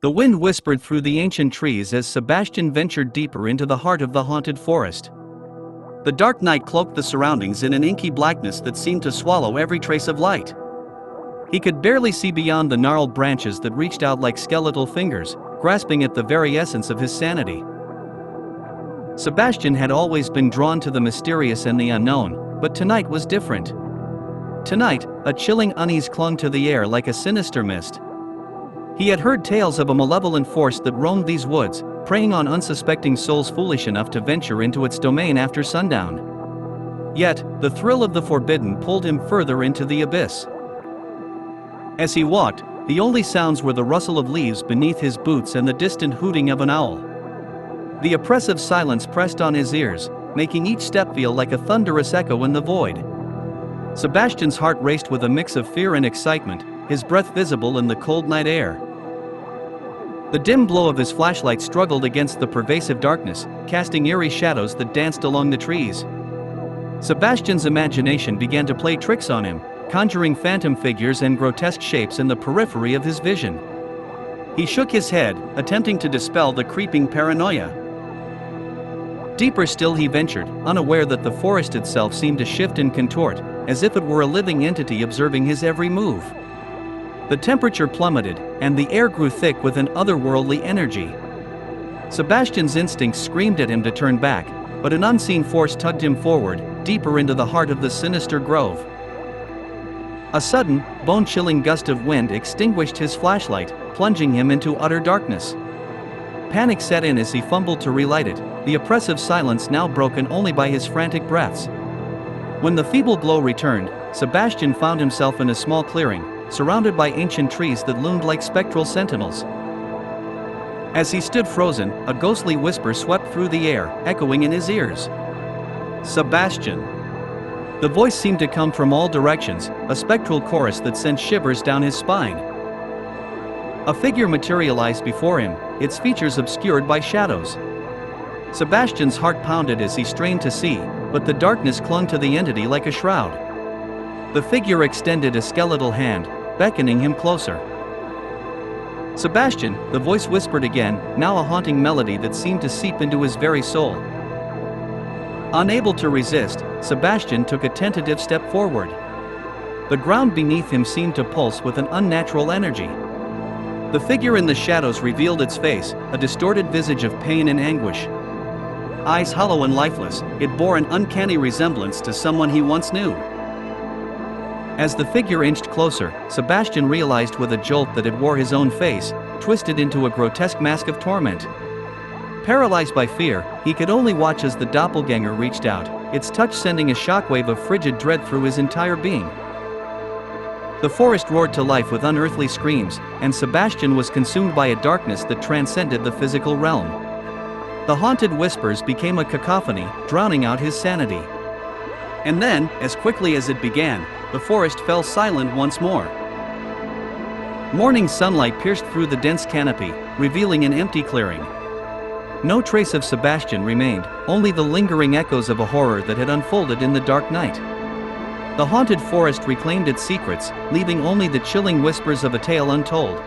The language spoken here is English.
The wind whispered through the ancient trees as Sebastian ventured deeper into the heart of the haunted forest. The dark night cloaked the surroundings in an inky blackness that seemed to swallow every trace of light. He could barely see beyond the gnarled branches that reached out like skeletal fingers, grasping at the very essence of his sanity. Sebastian had always been drawn to the mysterious and the unknown, but tonight was different. Tonight, a chilling unease clung to the air like a sinister mist. He had heard tales of a malevolent force that roamed these woods, preying on unsuspecting souls foolish enough to venture into its domain after sundown. Yet, the thrill of the forbidden pulled him further into the abyss. As he walked, the only sounds were the rustle of leaves beneath his boots and the distant hooting of an owl. The oppressive silence pressed on his ears, making each step feel like a thunderous echo in the void. Sebastian's heart raced with a mix of fear and excitement, his breath visible in the cold night air. The dim glow of his flashlight struggled against the pervasive darkness, casting eerie shadows that danced along the trees. Sebastian's imagination began to play tricks on him, conjuring phantom figures and grotesque shapes in the periphery of his vision. He shook his head, attempting to dispel the creeping paranoia. Deeper still he ventured, unaware that the forest itself seemed to shift and contort, as if it were a living entity observing his every move. The temperature plummeted, and the air grew thick with an otherworldly energy. Sebastian's instincts screamed at him to turn back, but an unseen force tugged him forward, deeper into the heart of the sinister grove. A sudden, bone-chilling gust of wind extinguished his flashlight, plunging him into utter darkness. Panic set in as he fumbled to relight it, the oppressive silence now broken only by his frantic breaths. When the feeble glow returned, Sebastian found himself in a small clearing, surrounded by ancient trees that loomed like spectral sentinels. As he stood frozen, a ghostly whisper swept through the air, echoing in his ears. "Sebastian." The voice seemed to come from all directions, a spectral chorus that sent shivers down his spine. A figure materialized before him, its features obscured by shadows. Sebastian's heart pounded as he strained to see, but the darkness clung to the entity like a shroud. The figure extended a skeletal hand, beckoning him closer. "Sebastian," the voice whispered again, now a haunting melody that seemed to seep into his very soul. Unable to resist, Sebastian took a tentative step forward. The ground beneath him seemed to pulse with an unnatural energy. The figure in the shadows revealed its face, a distorted visage of pain and anguish. Eyes hollow and lifeless, it bore an uncanny resemblance to someone he once knew. As the figure inched closer, Sebastian realized with a jolt that it wore his own face, twisted into a grotesque mask of torment. Paralyzed by fear, he could only watch as the doppelganger reached out, its touch sending a shockwave of frigid dread through his entire being. The forest roared to life with unearthly screams, and Sebastian was consumed by a darkness that transcended the physical realm. The haunted whispers became a cacophony, drowning out his sanity. And then, as quickly as it began, the forest fell silent once more. Morning sunlight pierced through the dense canopy, revealing an empty clearing. No trace of Sebastian remained, only the lingering echoes of a horror that had unfolded in the dark night. The haunted forest reclaimed its secrets, leaving only the chilling whispers of a tale untold,